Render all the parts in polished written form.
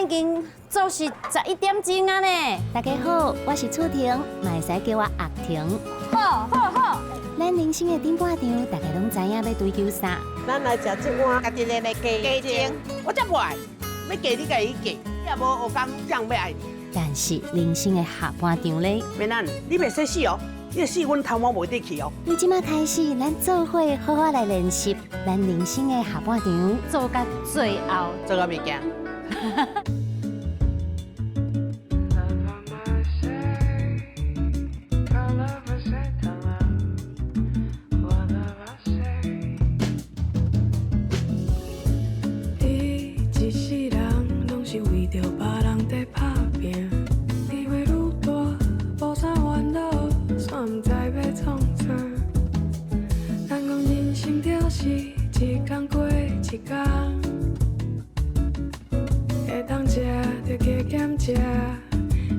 已经做是11点钟啊呢。大家好，我是楚婷，嘛会使叫我阿婷。好，好，好。咱人生的顶半场，大家拢知影要追求啥？咱来食这碗家己练的鸡精，我才不爱，要嫁你家己嫁，你也无学讲谁要爱你。但是人生的下半场咧，免咱，你袂使死哦，你若死，阮头毛袂得去哦。你即马开始，咱做伙好好来练习，咱人生的下半场做到最后，做个物件。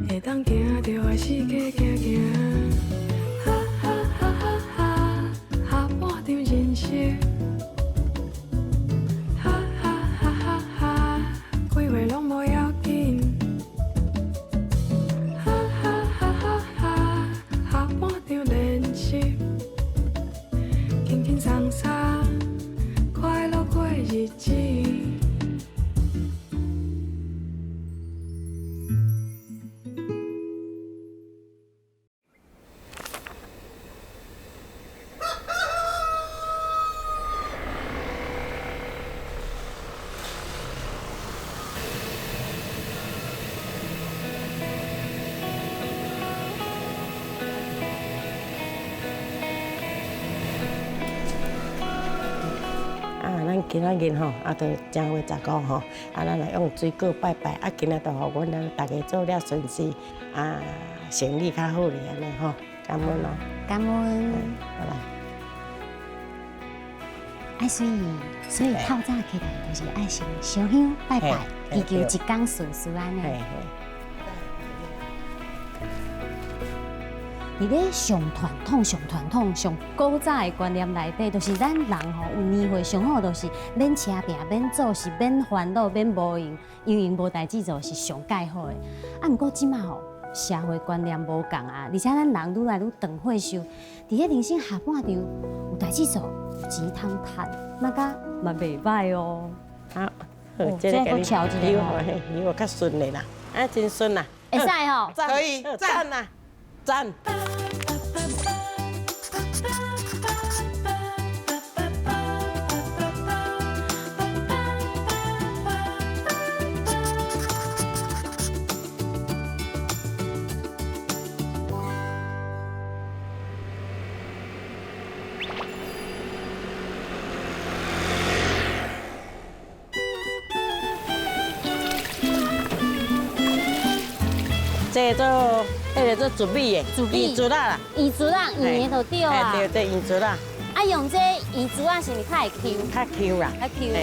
会当行着爱世界行行，哈哈哈哈哈，下半场人生，哈哈哈哈哈，几岁拢无要紧，哈哈哈哈哈，下半场练习，轻轻松松，快乐过日子。今仔日吼，啊，就正月19吼，啊，咱来用水果拜拜，啊，今仔就互阮大家做了顺遂，啊，生意较好哩安尼吼，感恩咯。感恩。好啦。所以透早起来就是爱先烧香拜拜，祈求一天顺遂安尼。伫咧上传统、上古早的观念内底，就是咱人吼有年岁上好，就是免车拼、免做事、免烦恼、免无闲，因无代志做是上介好的。啊，毋过即马吼社会观念无共啊，而且咱人愈来愈长岁数，伫咧人生下半场有代志做，有钱通趁，那个嘛袂歹哦。好，这个搁敲一个吼，你我较顺的啦，啊，真顺啦。会使吼，可以，赞啦，赞。这做，做竹米的，圆竹啦，圆竹啦，圆的就对啊。对，圆竹啦。啊，用这圆竹啊，是毋是较会 Q？ 较 Q 啦，较 Q。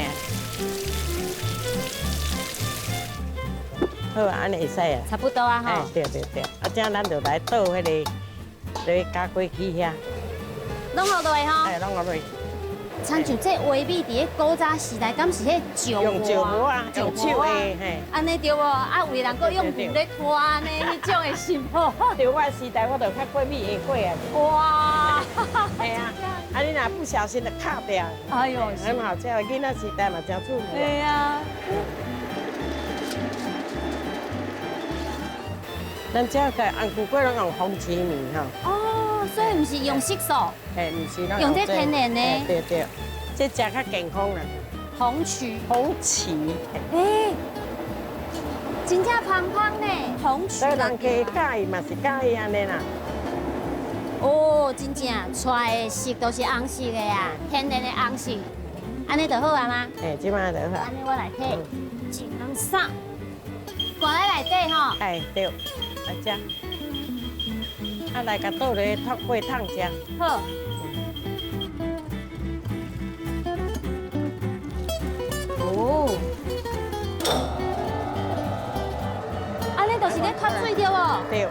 好啊，安尼会使啊。差不多啊，吼。对，啊，这样咱就来倒迄个加锅起遐。拢好落去吼。拢好落去。亲像这画米伫咧古早时代，敢是迄石磨？用石磨啊，用手的，嘿。安尼对无？啊，有人搁用木咧拖安尼，迄种的是无？对我时代，我就较过米会过啊。哇！系啊，啊你若不小心就卡掉。哎呦，很好笑，囡仔时代嘛真趣味。对啊。咱这个红菇粿拢用红荠米哈。哦，所以毋是用色素，毋是用这天然的。对，这食较健康啦。红曲。真正香香呢，红曲。所以人家介意嘛是介意安尼啦。哦，真正出来的色都是红色的啊，天然的红色，安尼就好啊吗？即摆就好。安尼我来摕一两三，挂在内底吼。对，来食。啊，来甲倒咧脱血烫食。好。哦。安尼就是咧脱水对无？对。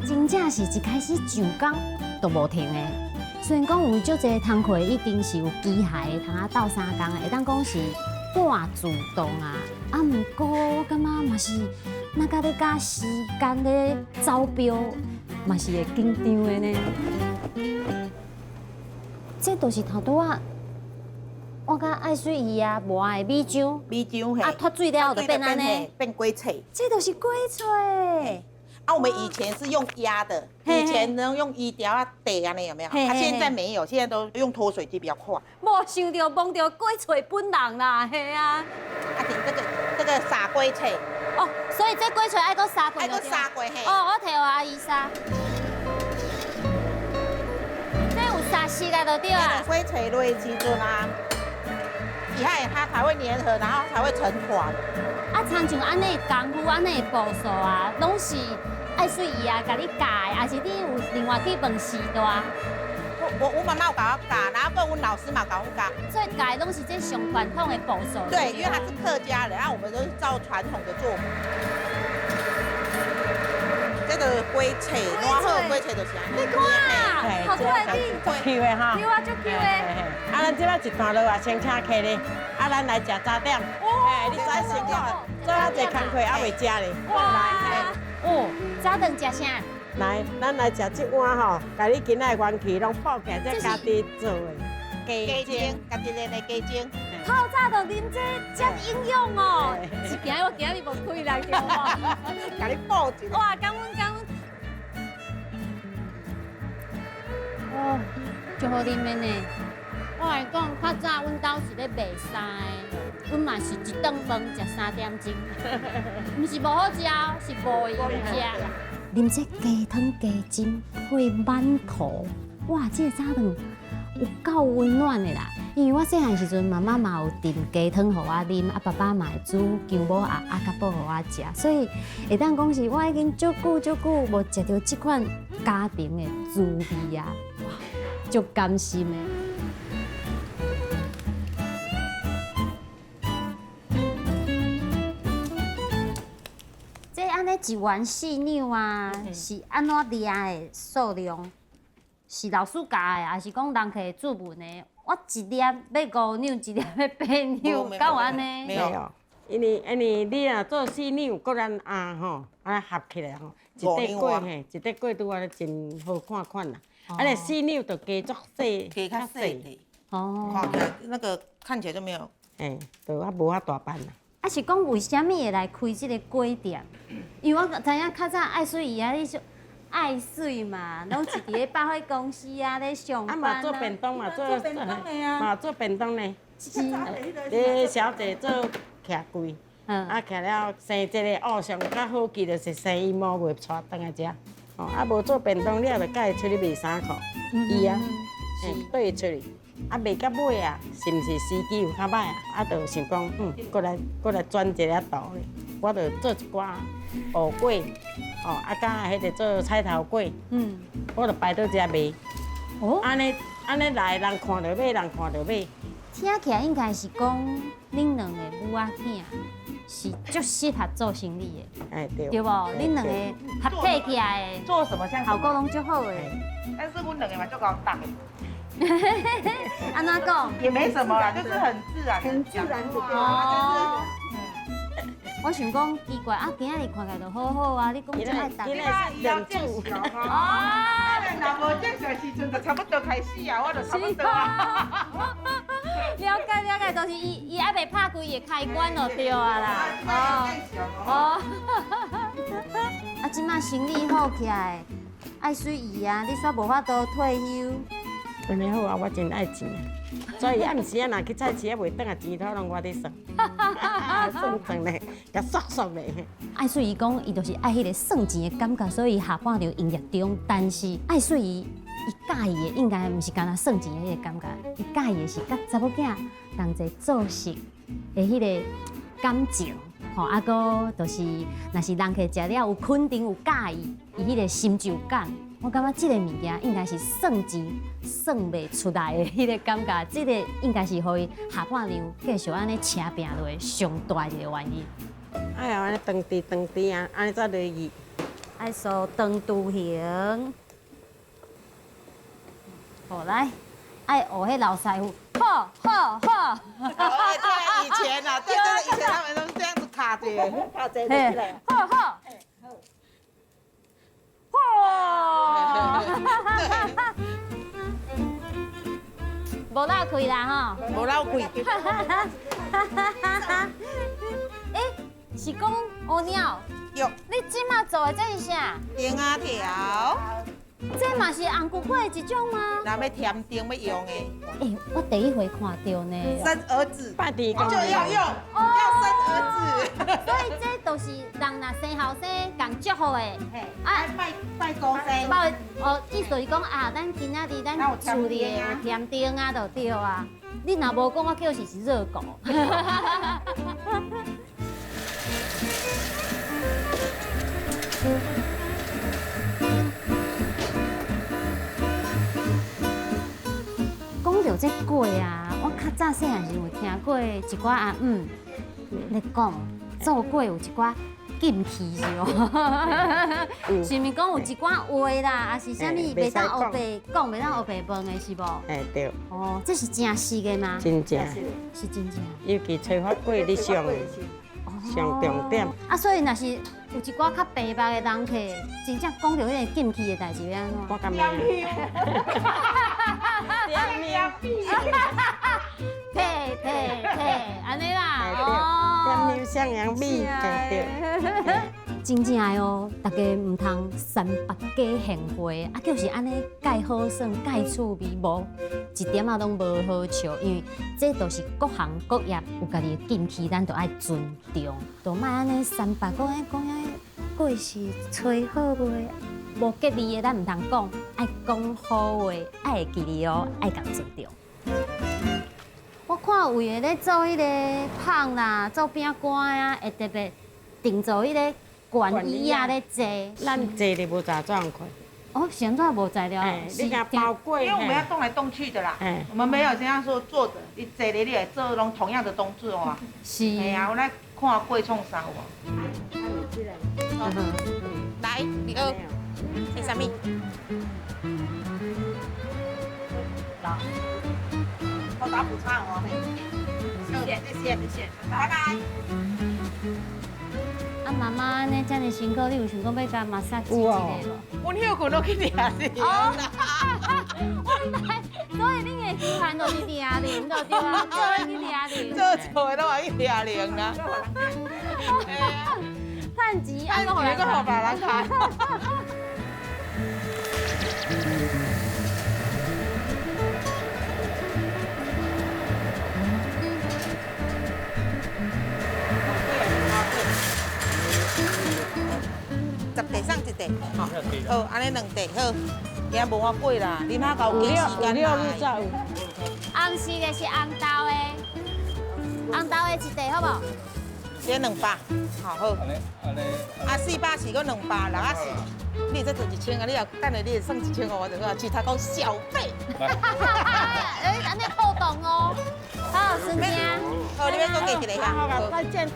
真正是一开始上工都无停的，虽然讲有足侪工课已经是有机械的，通啊斗相共的，会当讲是半自动啊。啊，毋过我感觉嘛是，那甲咧甲时间咧走标，嘛是会紧张的呢。这都是头拄啊，我甲爱水鱼啊磨的米浆，米浆嘿，啊脱水了就变安尼，变龟脆。这都是粿脆。啊，我们以前是用压的，嘿以前能用鱼条啊逮啊那有没有？嘿嘿啊，现在没有，现在都用脱水机比较快。无想到摸到粿脆本人啦，嘿啊！啊，顶这个撒龟脆，哦，所以这粿脆爱搁沙过，还个撒龟嘿。哦，我摕我阿姨沙。这有沙丝来就对啊。龟脆落的时阵啊，以海它才会粘合，然后才会成团。啊，像安尼功夫、安尼步数啊，拢是爱水姨啊，甲你教的，还是你有另外去问师大？我妈妈有教我教，然后跟我老师嘛教我教。所以教的拢是这上传统的步数。对，因为他是客家人，然后我们都是照传统的做法。这个龟脆，软好龟脆就是安尼。你看，好快的，足 Q 的哈。对啊，足 Q 的。啊，咱即摆一段落啊，先请客咧。啊，咱来食早点。哎，你知先看，做啊济工课还未食咧。哇！哦，早顿食啥？来，咱来食这碗吼，甲你今仔的元气拢抱起来，这家己做的鸡精，家己练的鸡精。透早就啉这营养哦，一瓶我今日无开来着哇！甲你抱一下。哇，感恩感恩。哦，就好啉的呢。我来讲，较早阮兜是咧卖衫的，阮嘛是一顿饭食3点钟，毋是无好食哦，是无闲食。啉这鸡汤鸡精配馒头，哇，这个早顿有够温暖的啦。因为我细汉时阵，妈妈嘛有炖鸡汤互我啉，啊，爸爸嘛会煮姜母鸭、鸭甲煲互我食，所以会当讲是我已经足久无食到这款家庭的滋味啊，哇，足甘心的。这安尼一丸细扭啊，是安怎掠的数量？是老师教的，还是讲人客注文的？我一粒要5扭，一粒要8扭，敢有安尼？没有，因为你若做4扭，搁咱鸭吼，安尼合起来吼，一块粿嘿，一块粿拄啊真好看款啦。安尼4扭就加足细，给较细的。哦，看起来那个看起来就没有。嘿，就啊无遐大班啦。啊是讲为虾米会来开这个粿店？因为我知影较早爱水姨啊，你说爱水嘛，拢是伫咧百货公司啊咧上班嘛做便当嘛，做便当的啊嘛做便当呢。是，你小姐做徛柜，嗯，啊徛了生一个偶上较好记就是生伊某袂带倒来食。哦，啊无做便当了，就甲伊出去卖衫裤，伊啊，嘿，缀伊出去。啊，卖到尾啊，是毋是时机有较歹啊？啊，就想讲，过来转一个道咧，我就做一寡乌粿，哦，啊，甲迄个做菜头粿，我就摆倒遮卖。哦，安尼来，人看到买，人看到买。听起来应该是讲恁两个母仔囝是足适合做生意的，哎，对。对无？恁两个合体起来的做什么像效果拢足好的。但是阮两个嘛就搞大，安怎讲？也没什么啦，就是很自然，很自然的哦。我想讲奇怪啊，今仔日看起来就好好啊，你讲这爱打。今仔是两组。哦。若无正常时阵就差不多开始啊，我就差不多啊。了解，就是伊还未拍开伊的开关就对啊啦。哦。啊，即摆生意好起来，爱水姨啊，你煞无法度退休。安尼好啊，我真爱钱。所以暗时啊，若去菜市啊，袂等啊，钱头拢我伫算，算咧，甲缩咧。爱水姨讲，伊就是爱迄个算钱的感觉，所以下半场营业中。但是爱水姨，伊介意的应该毋是干那算钱的迄个感觉，伊介意的是甲查某囝同齐做事的迄个感情。吼，啊个就是若是人客食了有肯定有介意，伊迄个心就感。我感觉即个物件应该是算钱算袂出来的迄个感觉，即个应该是互伊下半场继续安尼车拼落上大一个原因。哎呀，安尼长直啊，安尼才落去。爱扫长图形。好来，爱学迄老师傅，好好好。哎，对，以前啊，对对，以前他们都是这样子卡着，卡着的起来。好好。哇！无闹开啦吼。无老贵。是讲乌鸟。有。你即马做的这是啥？丁啊条。这嘛是红菇粿的一种吗？那要甜丁要用的。我第一回看到呢。生儿子拜地公就要用，要生儿子。所以这都是人若生后生共祝福的。啊，拜祖先。意思就是讲啊，咱今仔日咱厝里有甜丁啊，就对啊。你若无讲，我叫是热狗。讲到这粿啊，我较早细汉时有听过一寡阿姆咧讲，做粿有一寡禁忌是无？是咪讲有一寡话啦，还是啥物袂当黑白讲，袂当黑白问的是无？对。哦，这是真实的吗？真正。是真正。尤其吹发粿，你上重点。啊，所以若是有一寡较白目的人客，真正讲到迄个禁忌的代志要安怎？我感觉。退，安尼啦。点面向阳米，对。真正的哦，大家唔通三八假幸会，啊，就是安尼介好耍、介趣味，无一点仔拢无好笑，因为这都是各行各业有家己的禁忌，咱都爱尊重，都莫安尼三八讲粿是吹好话，无吉利的咱唔通讲，爱讲好话，爱会记哩哦，爱甲尊重。我看有的咧做迄个芳啦，做饼干啊，会特别定做迄个。管椅啊，咧坐，咱坐的无咋状况。哦，现在无材料。你甲包粿，因为我们要动来动去的啦。我们没有这样说坐着，你坐咧你来做拢同样的动作啊。是。哎呀，我来看粿创啥哇。来，第二，第三名。好，我打补唱哦。谢谢，拜拜。啊，妈妈安尼遮尔辛苦，你有想讲要甲马杀鸡一个无？阮休困都去抓你。所以你的习惯就是抓零，就对啊，做去抓零。做的都话去抓零啦。趁钱，啊，个互别人开。10地送1地，好，安尼2地好，也无我贵啦，你哪够几时间来？红色的是红豆的，红豆的1地好无？这200，好。啊400是个260，你这做1000啊，你也等下你算1000我就好，其他讲小费。安尼暴动哦，好，孙家。好，你要搁加一个哈。好，再见。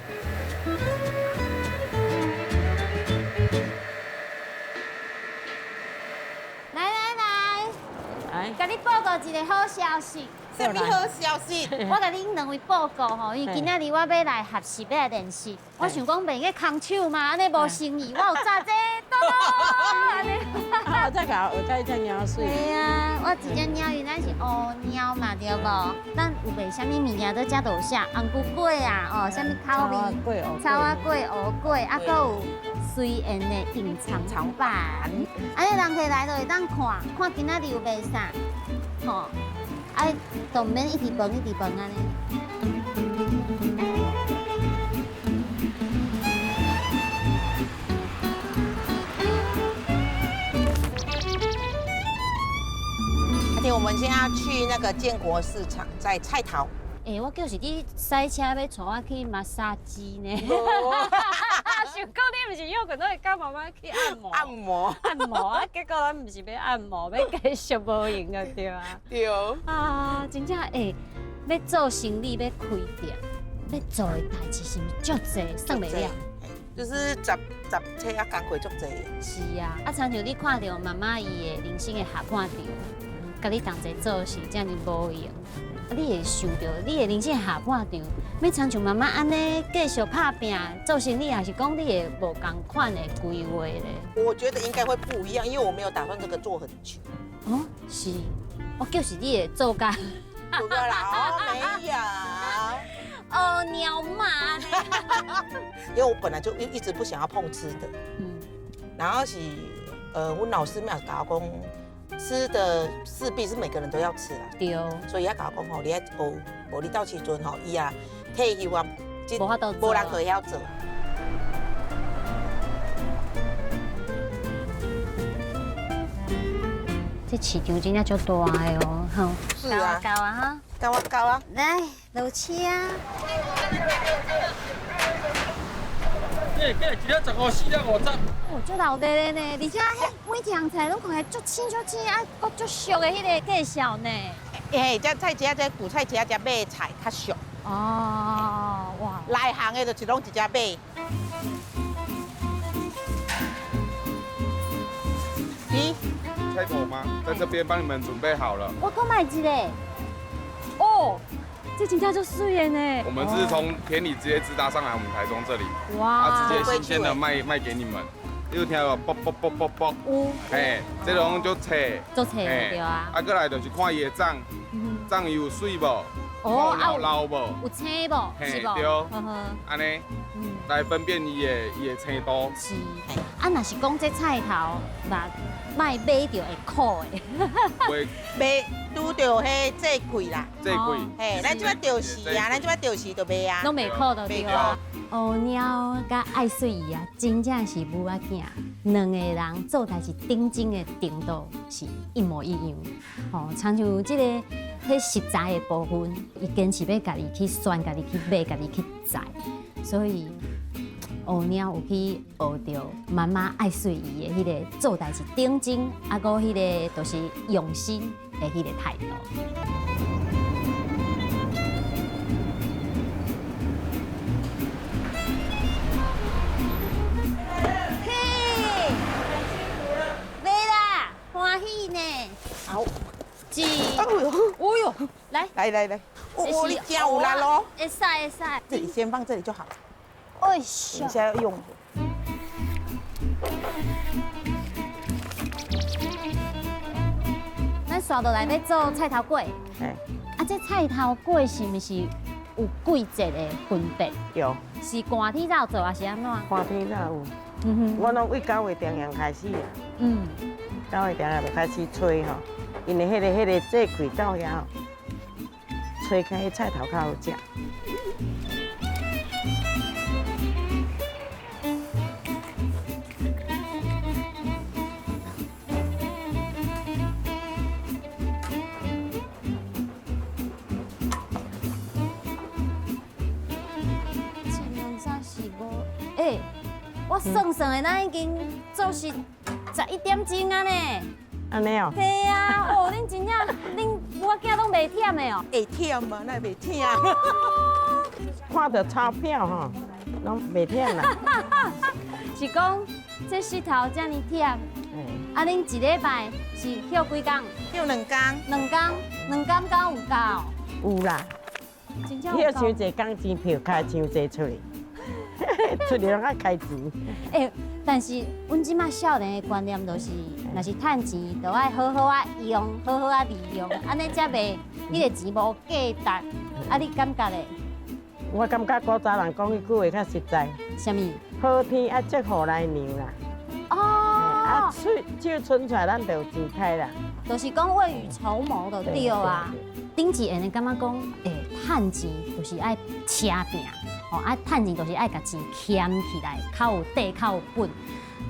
甲你报告一个好消息。什么好消息？我甲恁2位报告吼，因为今仔日我要来合适，要来练习。我想讲袂个空手嘛，安尼无生意，我有炸这安尼。我再搞，我再只鸟水。对啊，我一只鸟，因咱是乌鸟嘛，对无？咱有卖啥物物件都遮都有写，红菇粿啊，哦，啥物烤味、草仔粿、乌粿，啊，搁有随缘的隐藏版。安尼人客来就会当看今仔日有卖啥，吼。哎，都免一直蹦安尼。而且我们现在要去那个建国市场，在菜头。我就是你塞车要带我去马杀鸡呢。想讲你唔是有可能会跟妈妈去按摩啊，结果咱唔是要按摩，要继续无用个对啊。对。啊，真正要做生意，要开店，要做的代志是足济，算袂了。就是十车啊，工课足济。是啊，啊，亲像你看到妈妈伊的人生的下半场，甲你同齐做事，这样无用。啊，你会想到你的人生下半场，要亲像妈妈安尼继续打拼做生意，还是讲你会无同款的规划咧？我觉得应该会不一样，因为我没有打算这个做很久。哦，是，我就是你的作家。不过啦，没有。哦，鸟妈呢？因为我本来就一直不想要碰吃的，然后是阮老师嘛教我讲，吃的势必是每个人都要吃啦，对，所以也教我讲吼，你爱学，无你到时阵吼，伊啊退休啊，无法度做无人可以晓做。这市场真正足大的哦，吼。是啊，高啊哈，高啊高啊，来落车。一了15，四了50。哦，足老地的呢，而且迄每样菜拢看起来足清足清，啊，搁足俗的迄个介绍呢。嘿，这菜只这古菜只只买菜较俗。哦，哇，内行的就是拢一只买。咦？菜头吗？在这边帮你们准备好了。我购买一个。哦，这真正足水的呢。我们是从田里直接直达上来我们台中这里，哇，直接新鲜的卖给你们。你有听到啵啵啵啵啵？有。嘿，这种就切。做切对啊。啊，过来就是看伊的长，长有水无？哦，老无？有青无？是无？对。呵呵。安尼，来分辨伊的青度。是。啊，若是讲这菜头，卖买着会苦的。买拄着迄这贵啦。这贵。嘿，咱即摆就是啊，咱即摆就是就卖啊。拢袂苦就对啊。乌鸟甲爱水鱼啊，真正是母仔囝，两个人做代志顶真的程度是一模一样。哦，亲像即个迄实在的部分，伊坚持要家己去选、家己去买、家己去摘，所以乌鸟有去学着妈妈爱水鱼的迄个做代志顶真，啊，搁迄个就是用心的迄个态度。好，一，哦哟，来，哦，你真有力咯。会使会使，这里先放这里就好。哎等一下要用。咱刷到来要做菜头粿，啊，这菜头粿是毋是有季节的分别？有，是寒天才有做，还是安怎？寒天才有。我拢为9月中阳开始啊。9月中阳就开始吹吼，因为迄个这开到遐吼，吹开菜头较好食。我算算的，咱已经做是11点钟啊呢。安尼哦。对啊，哦，恁真正，恁我囝拢袂忝的哦。会忝嘛？那袂忝。看到钞票吼，拢袂忝啦。是讲这石头这么忝，啊，恁一礼拜是休几工？休2天。2天敢有够？有啦。真正有够。休伤济工钱票开伤济出去。出去拢爱开钱。但是阮即马少年的观念就是，若是趁钱，就爱好好啊用，好好啊利用，安尼才袂迄个钱无价值。啊，你感觉咧？我感觉古早人讲迄句话较实在。什么？好天啊，祝福来娘啦。哦。啊，手伸出来，咱就有钱开啦。就是讲未雨绸缪就对啊。顶一下呢，感觉讲，趁钱就是爱车拼。哦，啊，趁钱就是爱甲钱俭起来，较有底，较有本。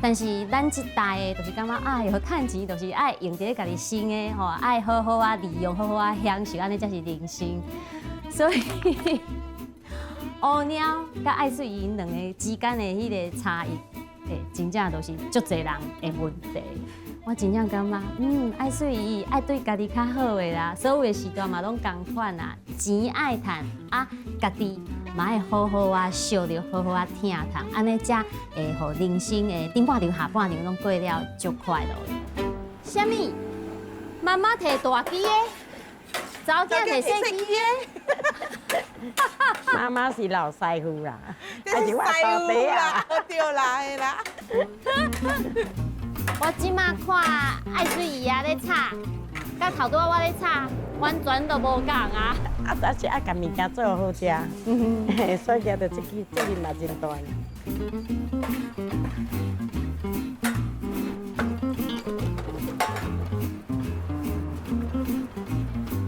但是咱这代的，就是感觉哎哟，趁钱就是爱用在家己身的，吼，爱好好啊利用，好好啊享受，安尼才是人生。所以，乌鸟甲爱水鱼两个之间的迄个差异，真正都是足侪人的问题。我真正感觉，爱水鱼爱对家己较好的啦，所有的时段嘛拢同款啦，钱爱赚啊，家己嘛爱好好啊烧着，好好啊听谈，安尼才会互人生的顶半场下半场拢过了足快乐的。什么？妈妈摕大支的，查某囝摕细支的。妈妈是老师傅啦，这是师傅啦，对啦，嘿啦。我即马看爱水姨啊咧炒，甲头拄仔我咧炒，完全都无共啊。啊，但是爱甲物件做好食，所以就这任嘛真大。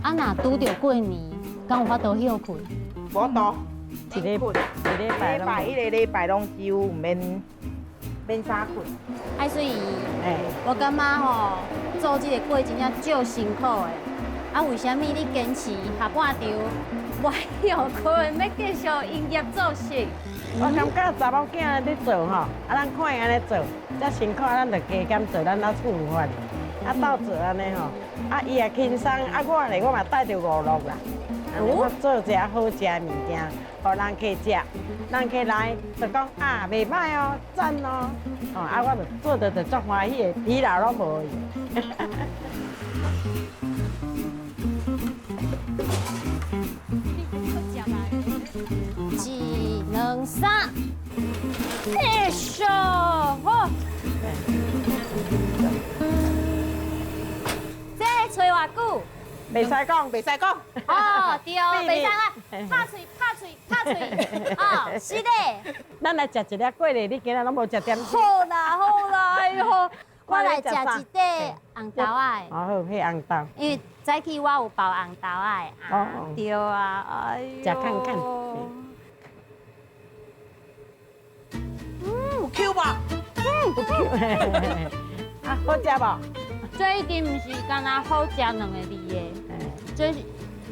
啊，若拄着过年，敢有法度休困？无多，一礼拜一个礼拜拢几乎免啥困。爱水姨，哎，我感觉吼，做这个过真正足辛苦的。啊，为什么你坚持下半场不休困，要继续营业做事？我感觉查某囝咧做吼，啊，咱看伊安尼做，遮辛苦，咱就加减做咱哪厝有法。啊，斗做安尼吼，啊，伊也轻松，啊，我嘛带着娱乐啦。我做一下好食的物件，互人客食，人客来就讲啊，袂歹哦，赞哦，哦，啊，我就做着就足欢喜的，疲劳拢无去。一、两、三，嘿咻，好。这吹偌久？袂使讲，袂使讲。哦，对，袂使啦，拍喙，哦，是的。咱来食一粒过年，你今日拢无食点心。好啦，哎呦，我来食一块红豆仔。哦，好，迄红豆。因为早起我有包红豆仔。哦，对啊，哎呦。食看看。有 Q 吧？不 Q。啊，好食无？这一定不是干那好食两个字的，这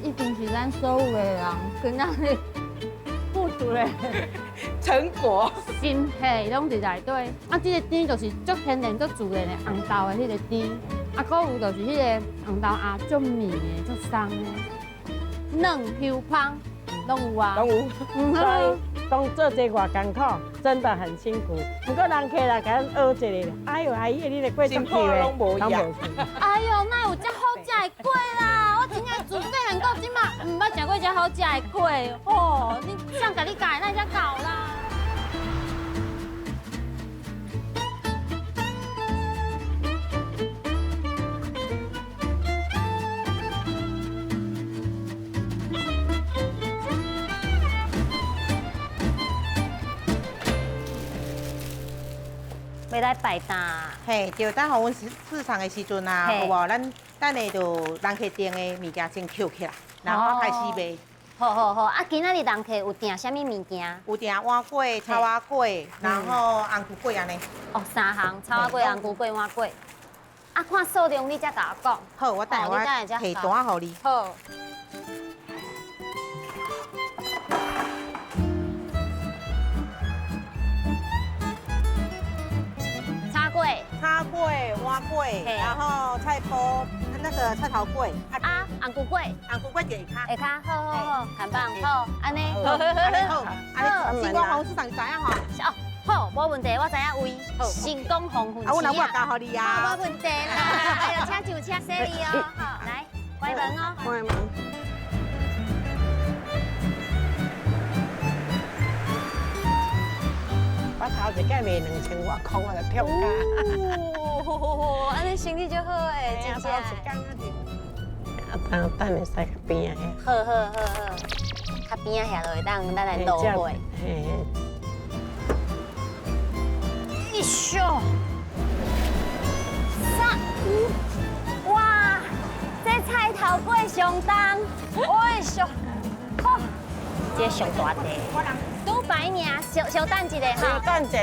一定是咱所有的人跟咱的付出的成果。心血拢伫内底。啊，这个甜就是足天然、足自然的红豆的迄个甜，啊，搁有就是迄个红豆啊，足绵的、足松的，嫩 Q 芳拢有啊。拢有。所以讲做这偌艰苦，真的很辛苦。不过人客来甲咱学一个，哎呦，阿姨，你的过足气的，拢无样。哎呦，哪有遮好食的粿啦？我真正自细汉到即马，唔捌食过遮好食的粿。哦，你想甲你教，咱才教啦。要来摆摊，嘿，就等互阮市场的时阵啊，有无？咱会就人客订的物件先扣起来，然后开始卖。好。啊，今仔日人客有订啥物物件？有订碗粿、炒仔粿，然后红菇粿安尼。哦，三项，炒仔粿、红菇粿、碗粿。啊，看数量你才甲我讲。好，我等我提单互你。好。叉粿、碗粿，然后菜脯，那个菜头粿。啊，红菇粿。红菇粿就下骹。下骹，好，很棒，好，安尼。安尼，新光红市场知影吼？哦，好，无问题，我知影位。新光红粉。啊，我拿我教互你啊。无问题啦，哎呦，请就请，谢你哦。好，来，关门哦。关门。我头一届卖2000外块，我就跳价。哦，安尼生意就好诶，真正。啊，等下使较边啊。好，较边啊遐就会当咱来倒货。一咻，三，哇，这菜头粿上重，哎咻，好，这上大地。拄摆尔，小等一下哈。等一下。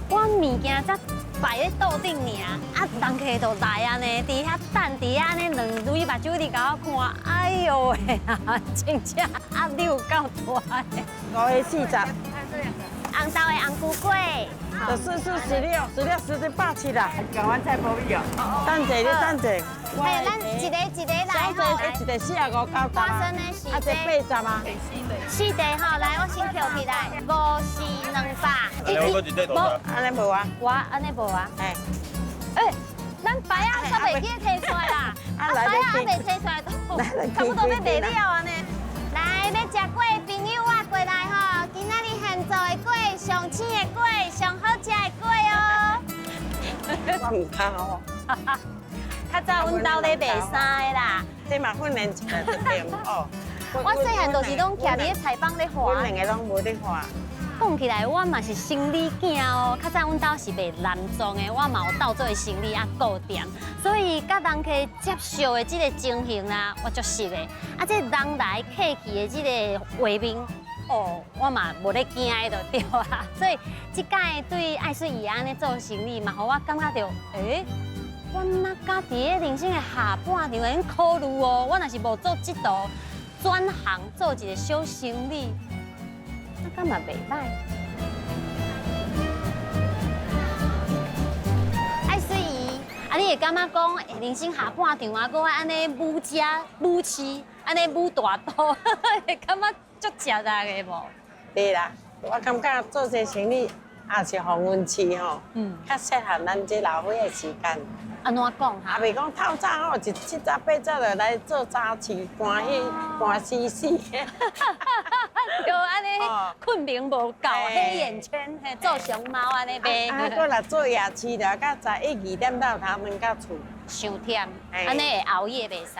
我物件才摆咧桌顶尔，啊，人客就来啊呢，伫遐等，伫遐呢两蕊目睭伫甲我看，哎呦喂啊，真正压力有够大的。5个40。红豆的红菇粿。14、16、18啦。讲完菜包米哦。等者，你等者。哎，咱一个来吼。一个45、90。花生的是啊，这80吗？4个吼，来我先扣起来，5、4、200。安尼无啊？我安尼无啊？咱牌啊，煞袂记摕出来啦。来啊，得未摕出来都差不多要卖了安尼。来，要食粿的朋友啊，过来吼！今仔日现做的粿，上青的粿，上好食的粿哦。我唔敢哦。较早阮兜咧卖衫的啦，这嘛训练出来就变哦。我细汉就是拢徛伫咧菜帮咧画。阮两个拢无咧画。讲起来，我嘛是生理囝哦。较早阮兜是卖男装的，我嘛有斗做生理啊顾店，所以甲人客接受的这个情形啦，我足熟的。啊，这人来客去的这个画面，哦，我嘛无咧惊的就对啊。所以这届对爱水姨安尼做生意，嘛，互我感觉到，我哪敢伫咧人生的下半场会考虑哦？我若是无做这道，转行做一个小生意。那干嘛袂歹？爱水姨，啊，你会感觉讲，人生下半场啊，搁安尼母食母饲，安尼母大肚，会感觉足食力的无？对啦，我感觉做这生意也是互运气吼，较适合咱这老岁的时间。安怎讲哈？也袂讲透早吼，一7早8早就来做早市，赶死死。就安尼困眠无够，黑眼圈，做熊猫安尼呗。搁来做夜市的，到11、2点到头门到厝。伤忝，安尼会熬夜袂使。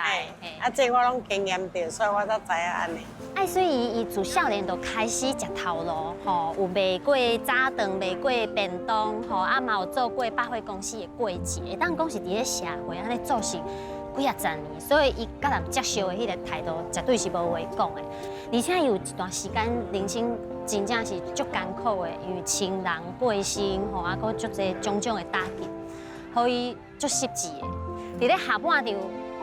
啊，这我拢经验着，所以我才知影安尼。爱水伊自少年就开始食头路，吼，有卖过早顿，卖过便当，吼，啊嘛有做过百货公司的柜姐，会当讲是伫咧社会安尼做是几啊十年，所以伊甲人接受的迄个态度绝对是无话讲的。而且有一段时间人生真正是足艰苦的，因为亲人过身，吼，啊，搁足侪种种的打击，互伊足失志的。伫咧下半场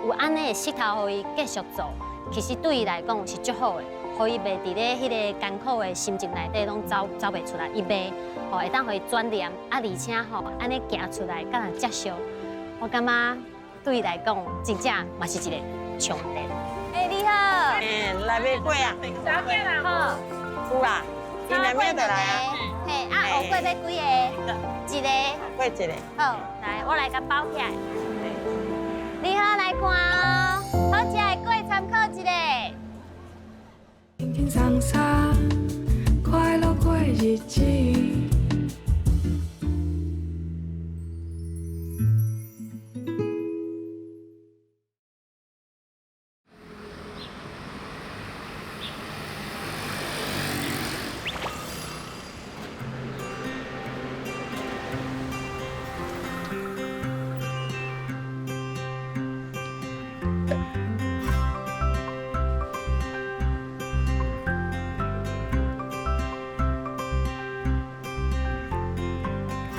有安尼的势头，互伊继续做。其实对伊来讲是足好的，互伊袂伫咧迄个艰苦的心情内底拢走袂出来，伊袂吼会当互伊转念，啊而且吼安尼行出来，甲人接受，我感觉对伊来讲真正嘛是一个充电。你好，来买粿啊？好，有啦，今年买就来啊。嘿，啊，乌龟要几个？一个。过一个。好，来，我来甲包起来。你好，来看哦，好食的粿参考一下。轻轻松松，快乐过日子。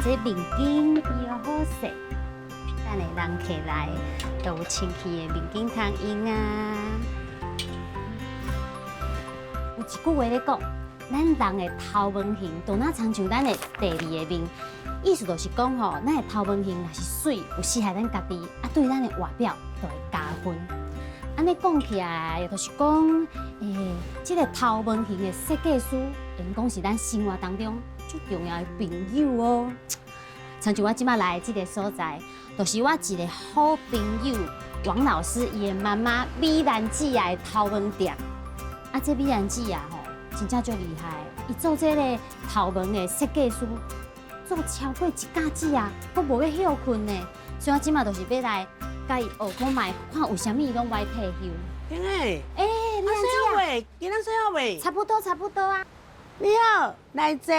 这面巾伊又好势，等下人客来都有清气的面巾通用啊。有一句话咧讲，咱人的头毛型都哪亲像咱的第二个面，意思就是讲吼，咱的头毛型若是水，有适合咱家己，啊对咱的外表都会加分。安尼讲起来，就是讲，这个头毛型的设计师，因讲是咱生活当中最重要的朋友哦。像我即摆来的这个所在，就是我一个好朋友王老师伊的妈妈美兰姐的头毛店。啊，这美兰姐啊吼，真正足厉害，伊做这个头毛的设计师，做超过1架子啊，都无要休困呢。所以我即摆就是要来甲伊学看卖，看有啥物伊拢爱退休。天诶，美兰姐未？今仔洗好未？差不多啊。你好，来坐。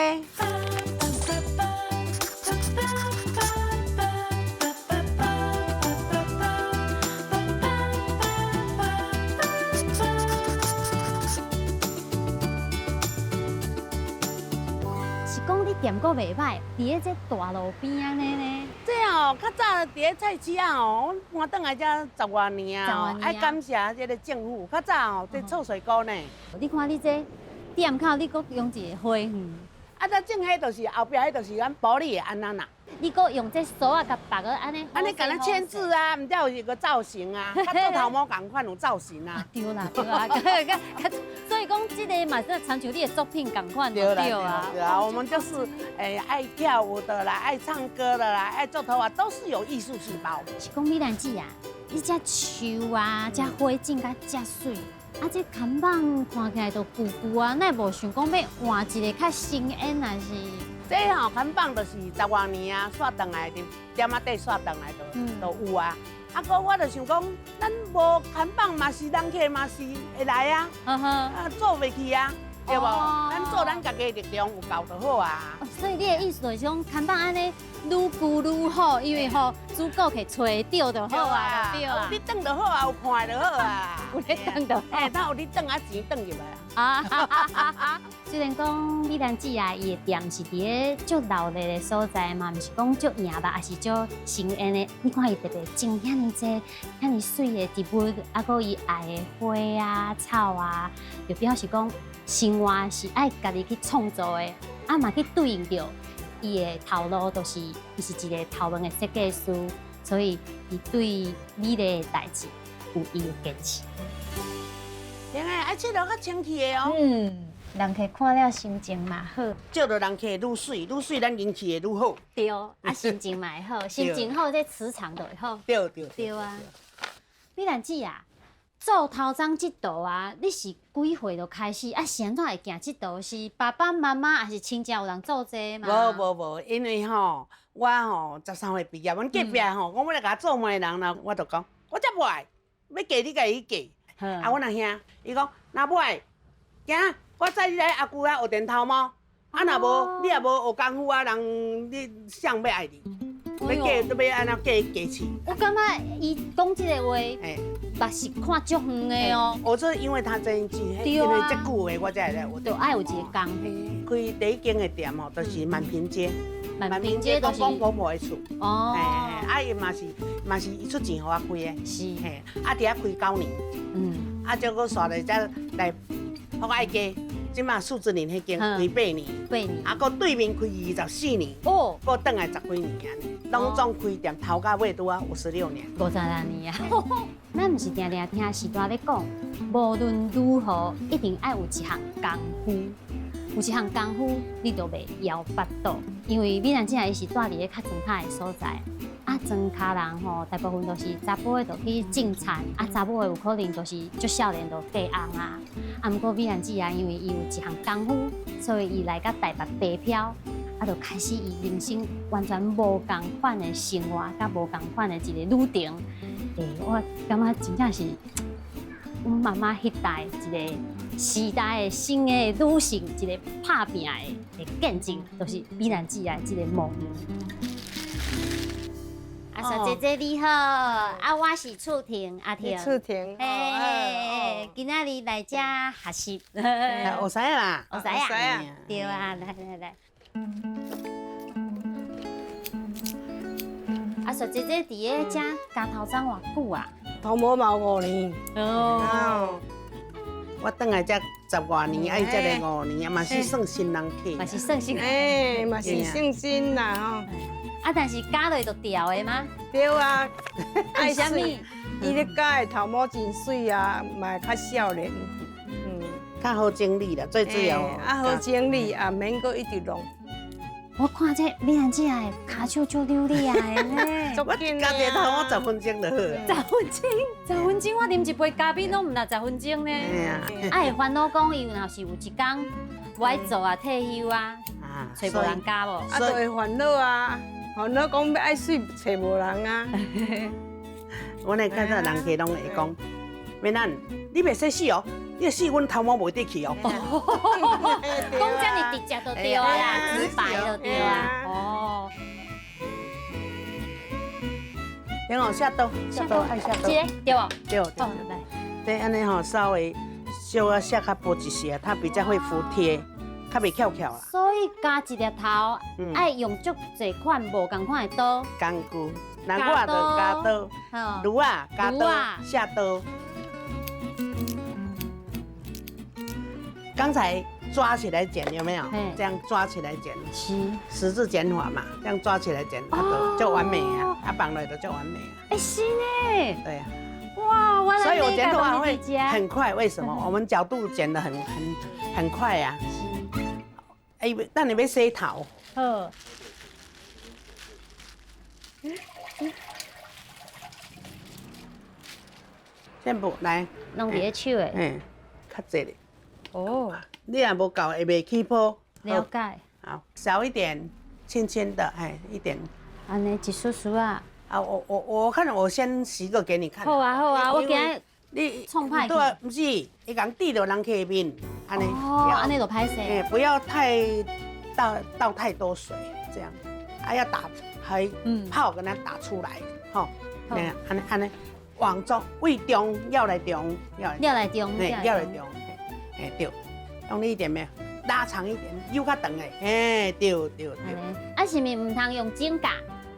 店阁袂歹，伫咧这大路边安尼呢。这哦，较早伫咧菜市啊哦，我搬倒来遮10多年啊，爱感谢这个政府。较早哦，这臭水沟呢。你看你这店口，你阁用一个花园。啊，这种迄就是后壁迄就是咱玻璃的安那啦。你阁用这锁啊，甲别个安尼。安尼甲咱签字啊，毋知有一个造型啊，甲做头毛共款有造型啊。对啦，所以讲这个嘛是参像你的作品共款对啊。对啊，我们就是爱跳舞的啦，爱唱歌的啦，爱做头发，都是有艺术细胞。是讲美兰姐啊，你遮树啊，遮花景甲遮水，啊，这看板看起来都旧旧啊，那无想讲要换一个较新鲜，还是？这吼看板就是10多年啊，刷转来的，点仔底刷转来都有啊。啊，个我就想讲，咱无看板嘛是人客嘛是会来啊，做袂去啊，对无？咱做咱家己的力量有够就好啊。所以你的意思就是讲，看板安尼愈旧愈好，因为吼主顾客找到就好啊，对啊。有你等就好啊，有看就好啊。有你等就好。他有你等啊，钱等入来啊。虽然讲美兰姐啊，伊的店是伫个足闹热的所在嘛，毋是讲足硬吧，也是足新鲜的。你看伊特别种遐尼济、遐尼水的植物，啊，佮伊爱的花啊、草啊，就表示讲生活是爱家己去创造的，啊嘛去对应着伊的头路，就是伊是一个头文的设计师，所以伊对美丽的代志有伊的坚持。另外，爱佚佗较清气的哦。人客看了心情嘛好，照着人客愈水，愈水咱人气会愈好。对，啊心情嘛会好，心情好，这磁场就会好。对啊。美兰姐啊，做头章这道啊，你是几岁就开始？啊，是安怎会行这道？是爸爸妈妈还是亲戚有人做这嘛？无，因为吼，我吼13岁毕业，阮隔壁吼，我要来甲做媒人啦，我就讲，我才不爱，要嫁你家己嫁。啊，阮阿兄，伊讲，若不爱，行。我载你来阿舅遐学电头毛，啊，若无你也无学功夫啊，人你谁要爱你？要嫁都要安怎嫁去？我感觉伊讲这个话，嘛是看足远的哦。我这因为他真志，因为这句话我才会来学。就爱有一个功。开第一间的店吼，就是满平街。满平街就是公婆婆的厝。哦。啊，伊嘛是伊出钱互我开的。是。嘿，啊，伫遐开9年。啊，再搁刷来才来，我爱家。即马数字年迄间开8年，8年，啊，搁对面开24年，哦，搁等来10几年安尼，拢总开店头到尾拄啊56年，56年啊。咱毋是定定听时代咧讲，无论如何，一定爱有一项功夫，有一项功夫，你就袂摇巴肚。因为美兰姐伊是住伫咧较庄脚的所在。啊，庄脚人吼，大部分都是查甫的，就去种田；啊，查某的有可能就是足少年就嫁翁啊。啊，毋过美兰姐啊，因为伊有一项功夫，所以伊来到台北北漂，啊，就开始伊人生完全无共款的生活，甲无共款的一个旅程。我感觉真正是阮妈妈迄代一个时代的新的女性，一个拍拼的见证，就是美兰姐啊，这个梦。小姐姐你好，啊，我是厝婷阿婷。厝婷，今仔日来遮学习。学师啦，学师啊，对啊，来。啊，小姐姐伫个遮加头章偌久啊？头毛毛5年。哦。我等来才10多年，爱才来5年，嘛是算新人客。嘛是算新。嘛是算新啦吼。啊，但是加落就掉的吗？对啊，为什么？伊咧加的头毛真水啊，嘛较少年，较好整理啦，最主要。啊，好整理啊，免搁一直弄。我看这美兰姐的骹手足流利啊的呢。我加一个头毛10分钟就好。10分钟，我啉一杯咖啡拢唔拿10分钟呢。啊，会烦恼讲，伊若是有一天我爱做啊退休啊，找无人加无？啊，就会烦恼啊。烦恼讲要爱水，找无人啊！阮的看到人客拢会讲，美兰，你袂使死哦，你死阮头毛袂得去哦。讲遮尔直接就对啊，直白就对啊。哦。然后下刀爱下刀。对无？对。哦，来。对，安尼吼稍微小啊下较薄一些，它比较会服帖。较袂翘翘啦，所以加一粒头，爱用足侪款无共款的刀。工具，那我就加刀，炉啊加刀，下刀。刚才抓起来剪有没有？这样抓起来剪，十字剪法嘛，这样抓起来剪，就完美啊，啊绑来的就完美啊。哎，是呢。对啊。哇，所以我剪头发会很快，为什么？我们角度剪得很快呀。哎，那你要洗头。好。线布来，弄伫咧手诶。嘿，较济咧。哦，你也无够，会袂起泡。了解。好，小一点，轻轻的，哎，一点。安尼一丝丝啊。啊，我看我先洗个给你看。好啊好啊，我今日你创歹去。对，不是，伊讲滴到人客面，安尼。哦，安尼就歹势。哎，不要倒太多水，这样。啊，要打还泡给它打出来，吼。安尼往中胃中要来中，料来中，要来中，哎对，用力一点没有？拉长一点，又较长诶，哎对。啊，是咪唔通用指甲？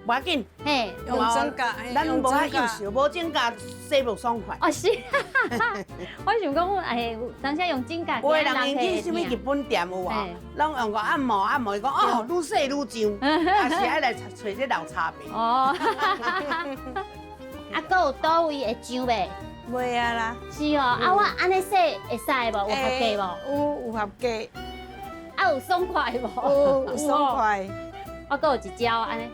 无要紧，嘿，用指甲，咱无遐幼秀，无指甲洗不爽快。哦是，我想讲，哎，当时用指甲。有的人用去什么日本店有啊，拢用个按摩，伊讲哦，愈洗愈上，啊是爱来找这老差别。哦，啊，搁有倒位会上袂？袂啊啦。是哦，啊我安尼洗会使无？有合格无？有合格，啊有爽快无？有爽快。我搁有一招安尼。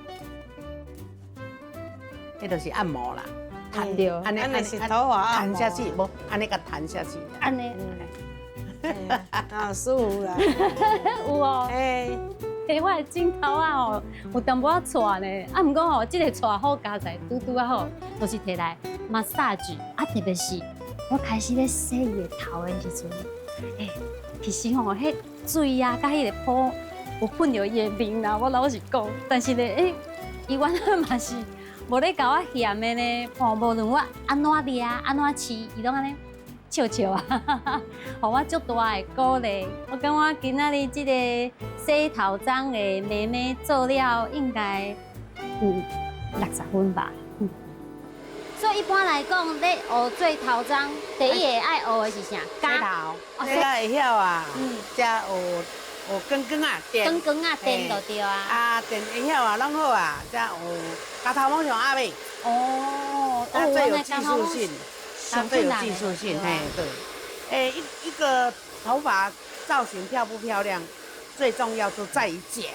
迄就是按摩啦，弹掉，安尼是头发按摩，弹下去，无安尼甲弹下去。安尼，啊舒服啦。有哦。哎，我的镜头啊吼，有淡薄仔带呢，啊，毋过吼，即个带好加在拄啊吼，就是摕来 massage，啊，特别是我开始咧洗伊的头的时阵，其实吼，迄水啊，甲迄个泡有喷到伊的面啦，我老实讲，但是咧，伊原来嘛是。无咧甲我嫌的呢，吼，无论我安怎掠、安怎饲，伊拢安尼笑笑啊，互我足大的鼓励。我感觉今仔日即个洗头妆的妹妹做了，应该60分吧。所以一般来讲，咧学做头妆，第一个爱学的是啥？洗头，这个会晓啊，才有光啊，电。光啊，电就对啊。啊，电会晓啊，拢好啊，才有加头毛上阿尾。哦，它最有技术性，它最有技术性，嘿，对。一个头发造型漂不漂亮，最重要就在于剪。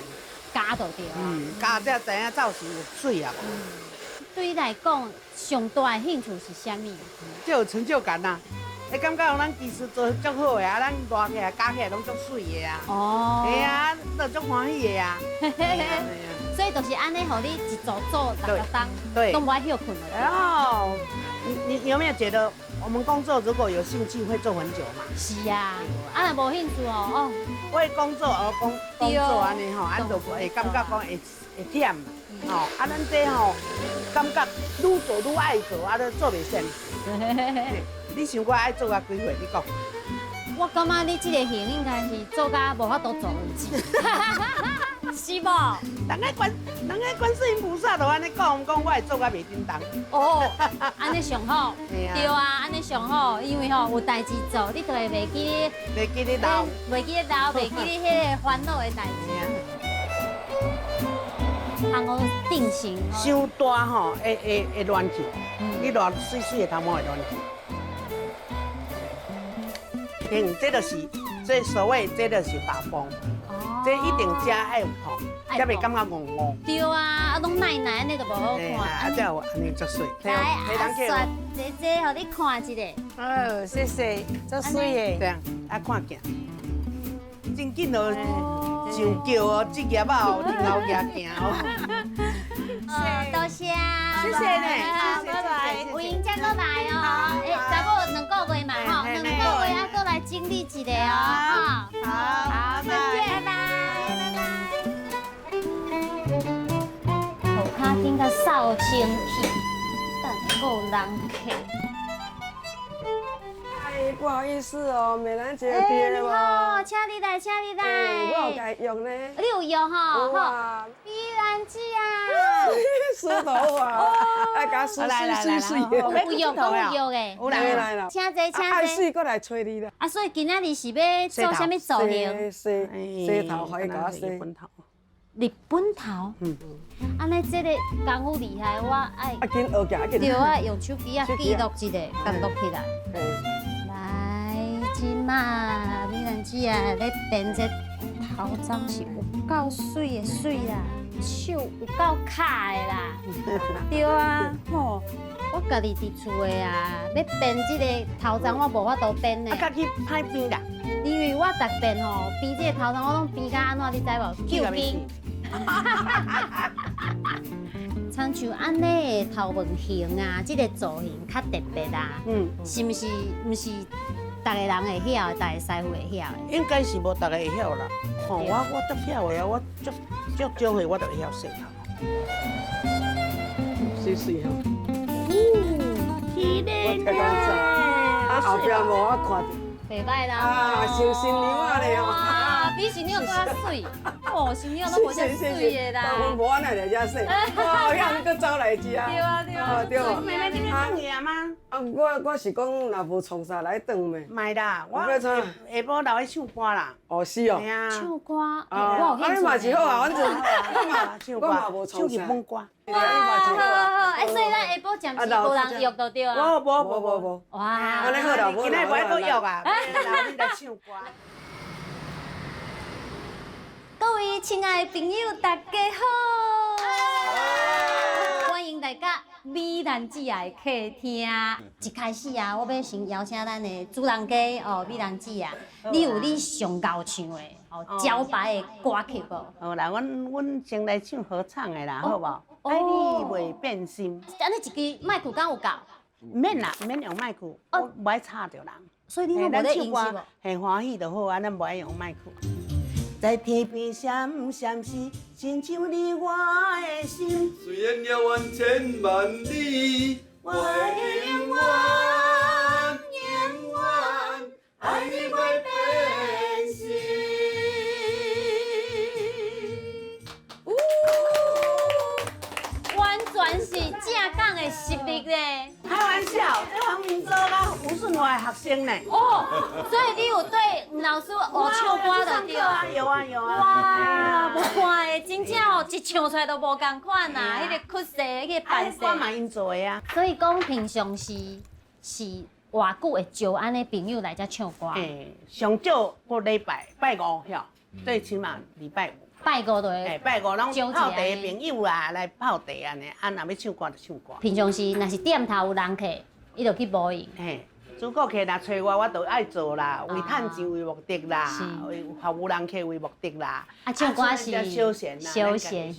加就对啊。加才知影造型有水啊。对你来讲，上大的兴趣是啥物？就有成就感呐。会感觉咱技术做足好的啊，咱热起来、加起来拢足水的啊。哦。对啊，都足欢喜的啊。所以就是安尼，互你一做6个当，对，都不爱休困了。然后，你有没有觉得我们工作如果有兴趣会做很久嘛？是啊，啊若无兴趣哦，为工作而工作安尼吼，咱就会感觉讲会忝嘛。吼，啊，咱这吼感觉愈做愈爱做，啊，都做袂善。你想我爱做啊几岁？你讲？我感觉你这个型应该是做甲无法度做为止，是无？人家观世音菩萨都安尼讲，我会做甲袂叮当。哦，安尼上好，对啊，安尼上好，因为吼有代志做，你就会袂记你闹，袂记你迄个烦恼的代志。通我定型。伤大吼，会乱去，你乱水水的头毛会乱去。这就是这所谓这就是发风，这一定食爱有泡，才袂感觉戆戆。对啊，啊拢奶奶安尼就无好看。啊，才有安尼足水。来，阿雪姐姐，互你看一下。哦，谢谢，足水的。这样，啊看镜，真紧哦，上叫哦，职业哦，顶后行行哦。多谢，谢谢呢，拜拜。有闲才过来哦，再过2个月嘛吼，2个月啊，过来经历一下哦，好，再见，拜拜。涂骹顶甲扫清气，等有人客。不好意思哦，美兰姐你好，请你来，请你来。我有该用呢。你有用吼？哇，美兰姐啊，梳头发，爱甲梳水的。有用，讲有用诶。有来了，请坐，请坐。爱水过来找你啦。啊，所以今仔日是要做啥物造型？洗头，可以甲我洗。日本头。安尼这个功夫厉害，我爱。啊，紧学起来，对啊，用手机啊记录一下，甲录起来。来，即马美兰姐啊，咧编这头妆是有够水的水啦，手有够卡的啦。对啊，吼，我家己伫厝的啊，要编这个头章我无法度编呢。家己歹编啦。因为我逐遍吼编这个头章，我拢编甲安怎，你知无？救兵。亲像安尼的头毛型啊，这个造型较特别啦。是毋是？毋是逐个人会晓的，逐个师傅会晓的。应该是无逐个会晓啦。吼，我足晓的啊，我足少岁我就会晓洗头。水水吼。天我睇到早，后壁无我看到。袂歹啦。啊，像新娘啊咧哦。哇，比新娘更较水。哦，新娘都无遮水的啦。我无安尼来遮洗，哦，遐你佫走来遮啊。对啊对啊。对。妹妹，你要转去啊吗？啊，我是讲若无创啥来转咩？卖啦，我下晡留去唱歌啦。哦，是哦。系啊。唱歌，哦，啊，你嘛是好啊，反正我嘛无唱日本歌。哇，好，哎，所以咱下晡暂时无人约就对啊。无。哇，安尼好啦，今仔无要约啊，留你来唱歌。各位亲爱的朋友，大家好！欢迎大家美兰姐来客厅。一开始啊，我要先邀请咱的主人家哦，美兰姐啊，你有你上高唱的哦，招牌的歌曲无？好啦，阮先来唱合唱的啦，好无？爱你袂变心。安尼一支麦克敢有够？唔免啦，唔免用麦克，我唔爱吵着人。所以你拢无咧用是无？很欢喜就好啊，咱唔爱用麦克。在天边闪闪时，亲像你我的心。虽然遥远千万里，我永远爱你袂变心。完全是正港的实力咧。开玩笑，这黄明洲甲吴顺华的学生呢。哦，所以你有对吴老师学唱歌的对啊？有啊。哇，无看的，真正哦，一唱出来都无共款呐，迄个曲式，迄个扮相。我嘛因做的啊。所以讲平常是偌久会招安尼朋友来遮唱歌？上少个礼拜拜五晓，最起码礼拜五。拜五就会。拜五拢泡茶的朋友啦，来泡茶安尼，若要唱歌就唱歌。平常时若是店头有人客，伊就去补赢。主顾客若找我就爱做啦，为趁钱为目的啦，为服务人客为目的啦。啊，唱歌是休闲休闲。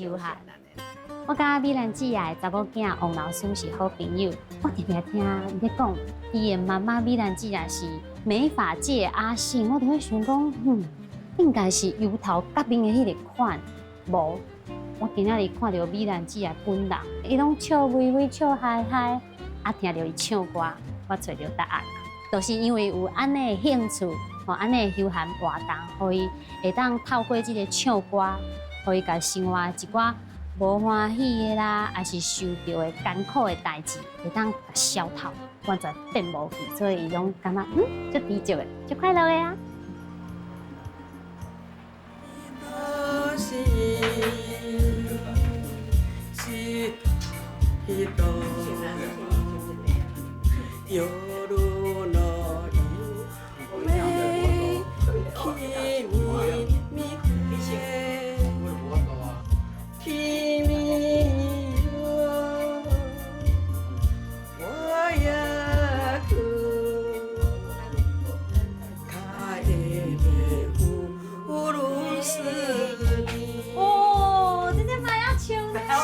我甲美兰姐啊，查某囝王老师是好朋友。我常常听伊咧讲，伊的妈妈美兰姐啊是美发界阿信，我就会想讲，应该是油头甲面的迄个款，无。我今仔日看到美兰姐啊本人，伊拢笑微微、笑嗨嗨，啊听到伊唱歌，我找到答案，就是因为有安尼的兴趣，吼安尼的休闲活动，互伊会当透过这个唱歌，互伊甲生活一寡无欢喜的啦，还是受到的艰苦的代志，会当消透，完全变无去，所以伊拢感觉足知足的，足快乐的啊！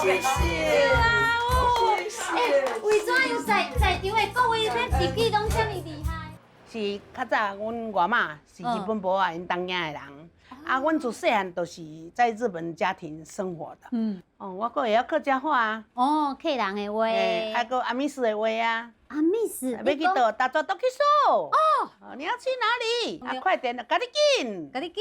谢谢啊！为怎样在场的各位这笔记拢这么厉害？是较早阮外妈是日本博啊，因当家的人。啊，阮自细汉都是在日本家庭生活的。我阁会晓客家话啊。客人的话。还阁阿密斯的话啊。阿密斯。要去倒，大抓都去说。你要去哪里？快点，赶紧。赶紧。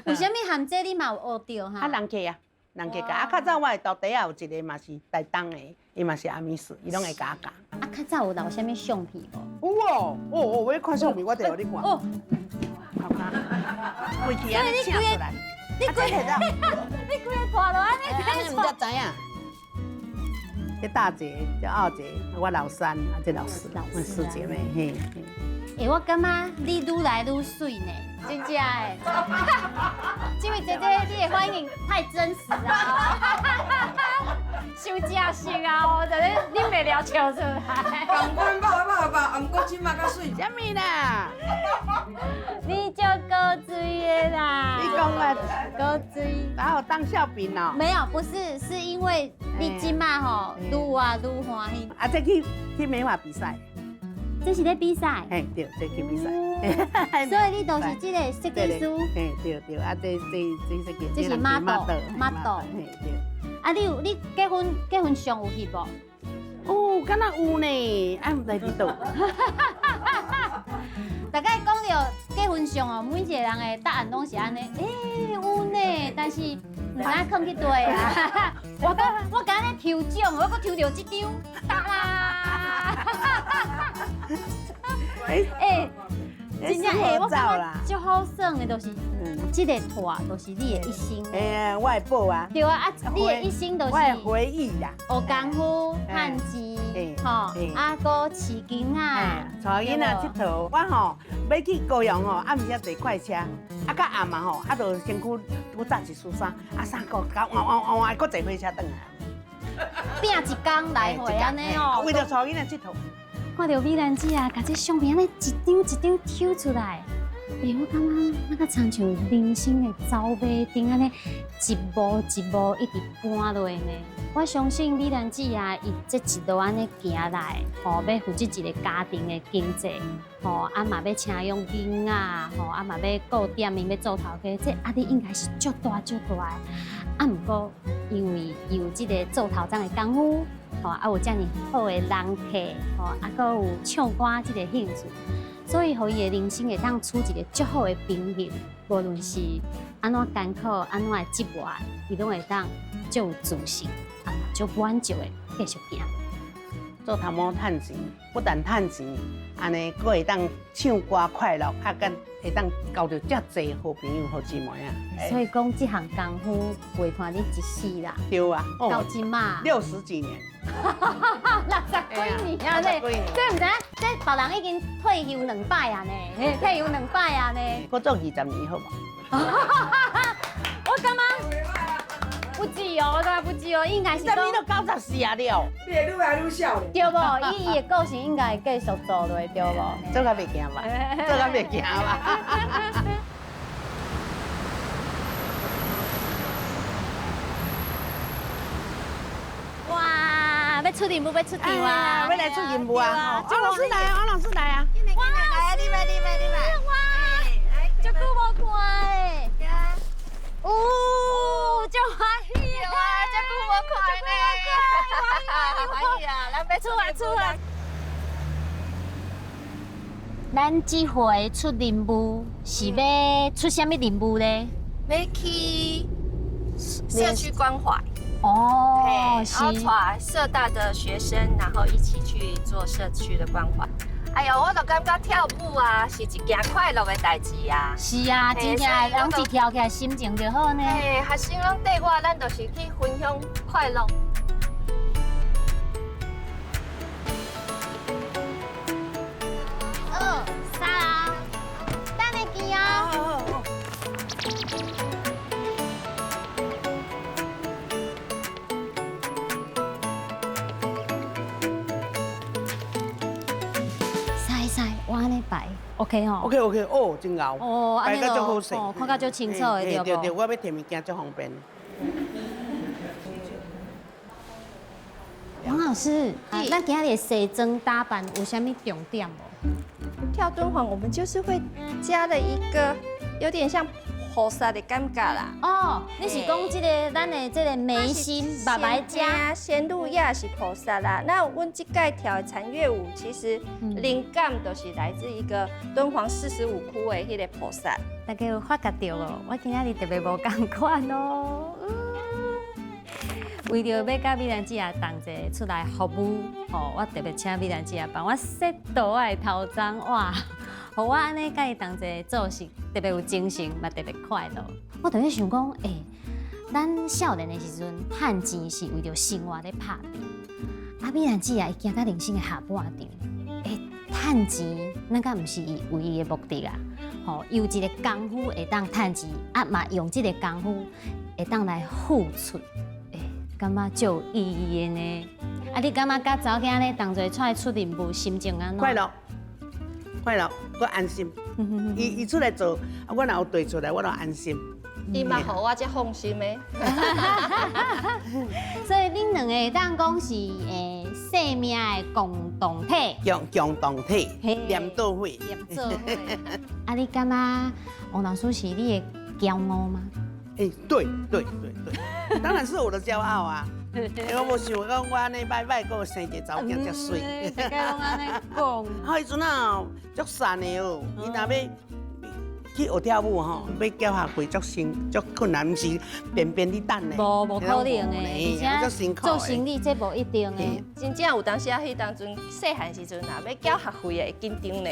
为什么含这你嘛有学到哈？人客啊。人家教，较早我的豆底啊有一个嘛是台东的，伊嘛是阿米斯，伊拢会教教。较早有留啥物相片无？有哦，我要看相片，我就互你看。好看。规矩安尼请出来。你规个拖落安尼，你唔才知影。这大姐，这二姐，我老三，这老四，我四姐妹，嘿。我感觉你愈来愈水呢，真正的。这位姐姐，你的反应太真实了。伤正式啊！就是啉袂了笑出来。同款吧，毋过即马较水。什么啦？你就高追的啦！你讲啊，高追。然后当笑柄哦。没有，不是，是因为你今嘛吼愈活愈欢喜。啊，这去美法比赛。这是咧比赛。嘿，对，这去比赛。所以你都是这个设计师。嘿，对，啊，这设计。这是 model。嘿，对。啊，你结婚上有去无？哦，敢若有呢，啊，毋知伫倒。大概讲到结婚上哦，每一个人的答案拢是安尼，有呢，但是唔知囥去对啊。我刚才抽奖，我搁抽到这张，答啦。真正我感觉足好耍的，就是这个拖，就是你的一生。我的宝啊。对啊，你的一生就是。我的回忆啦。学功夫、趁钱，吼，啊，搁饲囡仔，带囡仔佚佗。我吼要去高雄吼，暗时坐快车，啊，到暗嘛吼，啊，就身躯我扎一束衫，啊，衫裤换，搁坐火车转来。拼一工来回安尼哦。为了带囡仔佚佗。看到美兰姐啊，把这相片安尼一张一张抽出来，我感觉那个亲像人生的走马灯安尼，一步一步一直搬落呢。我相信美兰姐啊，伊这一路安尼行来，吼，要负责一个家庭的经济，吼，啊嘛要请养囡仔，吼，啊嘛要顾店面，要做头家，这压力应该是足大的。啊，毋过因为有这个做头章的功夫。吼，啊有遮尔好的人客，吼，啊，搁有唱歌这个兴趣，所以，互伊的人生会当处一个足好的平衡。无论是安怎艰苦，安怎的折磨，伊拢会当足有自信，啊，足满足的继续行。做头毛趁钱，不但趁钱，安尼佫会当唱歌快乐，啊，敢会当交到遮济好朋友、好姊妹啊。所以讲，这项功夫陪伴你一世啦。对啊，到今嘛60几年。60几年啊！这唔知，这别人已经退休2摆啊呢，退休2摆啊呢。我做20年好无？我感觉不止哦，对，不止哦，应该是20年都94啊了。你会愈来愈少咧。对无？伊的个性应该会继续做落，对无？做甲袂惊吧？做甲袂惊吧？哇！要出任务，要出场啊！要来出任务啊！王老师来啊！王老师来啊！哇！来，你来。哇！足久无看诶！哦，足欢喜哇！足久无看呢！欢喜啊！咱要出来。咱这回出任务是要出什么任务呢？要去社区关怀。哦，然后带社大的学生，然后一起去做社区的关怀。哎呦，我都感觉跳舞啊是一件快乐的代志啊。是啊，真正人一跳起来心情就好呢。学生拢缀我，咱就是去分享快乐。2、3，等你见啊！我安尼摆 ，OK 吼 ？OK，哦，真牛。哦，摆得足好势，看甲足清楚的对不？对，我要摕物件足方便。王老师，咱今日的西装打扮有啥物重点无？跳敦煌，我们就是会加了一个有点像菩萨的感觉啦。哦，你是讲这个咱的这个眉心、白白加仙路亚是菩萨啦。那阮这届跳的禅乐舞，其实灵感都是来自一个敦煌45窟的迄个菩萨。大家有发觉到哦，我今日特别无同款哦。为着要甲美兰姐同齐出来服务，吼，我特别请美兰姐帮我 set 到我的头妆，哇，互我安尼甲伊同齐做事，特别有精神，嘛特别快乐。我就咧想讲，咱少年的时阵，趁钱是为着生活咧打拼，美兰姐啊，伊行到人生的下半场，趁钱，咱敢毋是伊唯一的目的啊？吼，有一个功夫会当趁钱，嘛用这个功夫会当来付出。感觉就有意义的呢。啊，你感觉甲查某囝咧同齐出来出任务，心情安怎？快乐，快乐，我安心。伊出来做，啊，我若有对出来，我就安心。伊嘛互我才放心的。所以恁两个当讲是生命的共同体，共同体，连做伙，连做伙。啊，你感觉王老师是你的骄傲吗？对，当然是我的骄傲啊！因为我想讲，我安尼摆摆，还有生一个查某囝遮水。大家拢安尼讲。好，迄阵啊，足善的哦。伊若要去学跳舞吼，要交学费足困难，毋是便便你等的。无可能的，而且做生意这无一定的。真正有当时啊，迄当阵细汉时阵啊，要交学费的紧张呢。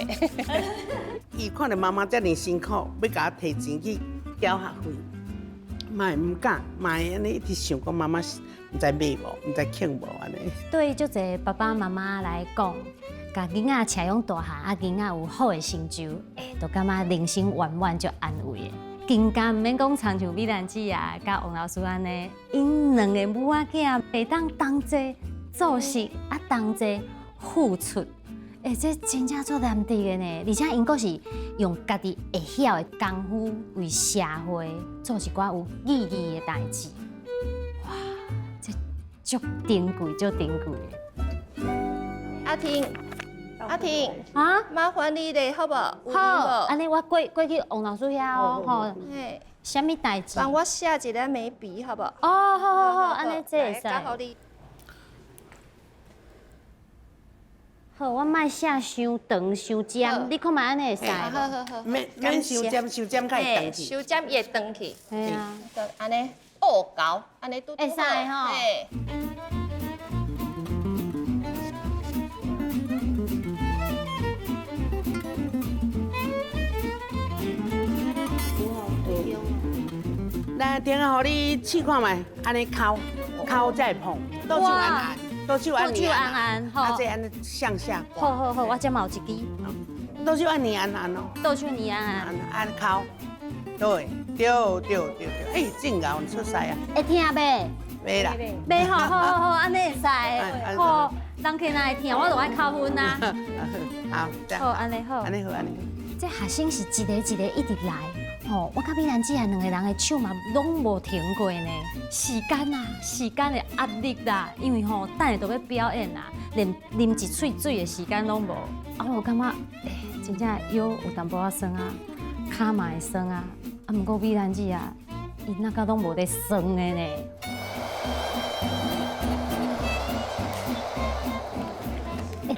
伊看到妈妈遮尔辛苦，要甲我摕钱去交学费，嘛会唔敢，嘛会安尼一直想讲妈妈唔知买无，唔知欠无安尼。对足侪爸爸妈妈来讲，甲囡仔饲养大汉，啊囡仔有好的成就，都感觉人生圆满就安慰的。更加唔免讲长像美兰姐啊，甲王老师安尼，因两个母仔囝会当同齐做事，啊同齐付出。这真正做难得的呢，而且因阁是用家己会晓的功夫为社会做一寡有意义的代志。哇，这足珍贵，足珍贵的。阿婷啊，麻烦你咧，好不好？好，安尼我过去王老师遐哦，吼。嘿，什么代志？帮我写一个眉笔，好不好？哦，好，安尼这会使。交互你。好，我莫写伤长伤尖，你看嘛安尼会使。好。免伤尖，伤尖较会长去。伤尖会长去。嘿啊。就安尼恶搞，安尼拄会使吼。嘿。来，听下，互你试看觅，安尼敲才会碰，倒手按按，倒手按按，啊，这安尼向下。好，我这嘛有一支。倒手按按按哦。倒手按，按敲。对，正咬出师啊。会听袂？袂啦。袂好，安尼会使。好，人客若会听，我就爱扣分啊。好，好，安尼好。这学生是一个一直来。吼，我甲美兰姐啊，两个人的手嘛，拢无停过呢。时间的压力啦，因为吼，等下都要表演啦，连啉一喙水的时间拢无。啊，我感觉，真正腰有淡薄仔酸啊，骹嘛会酸啊。啊，毋过美兰姐啊，伊那个拢无咧酸的呢。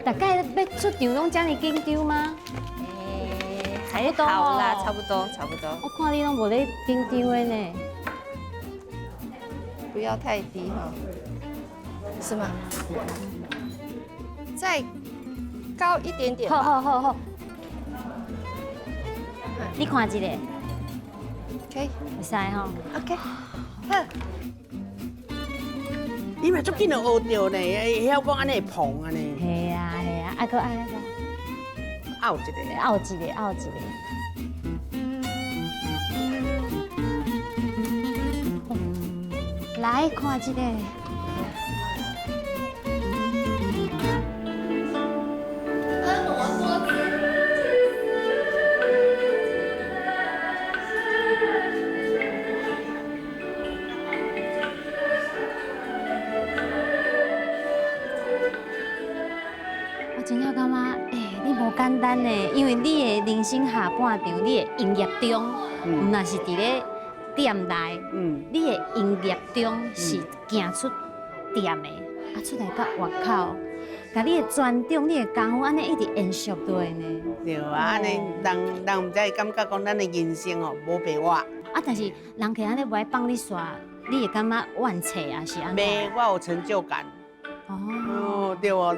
大概要出场拢这么紧张吗？还好啦，差不多。我看你拢无咧紧张的呢。不要太低哈，是吗？再高一点点。好。你看一个。OK。会使吼。OK。你嘛足紧就学着呢，会晓讲安尼碰安尼。系啊，啊个爱个。拗一个。来看这个。我真正感觉，你无简单呢，因为你的人生下半场，你的营业中，唔那是伫咧店内，你的营业中是行出店的，啊出来到外口，甲你的专长、你的功夫安尼一直延续落来呢。对啊，安尼人唔才会感觉讲咱的人生哦无白活。啊，但是人客安尼无爱帮你刷，你会感觉怨气啊是安怎？没，我有成就感。哦，对哦，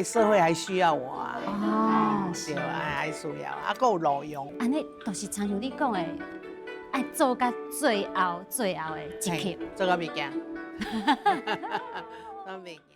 社会还需要我啊。哦，对啊，还需要，啊，还有路用。安尼就是常像你讲的，爱做到最后的一刻，做到袂惊，做袂惊。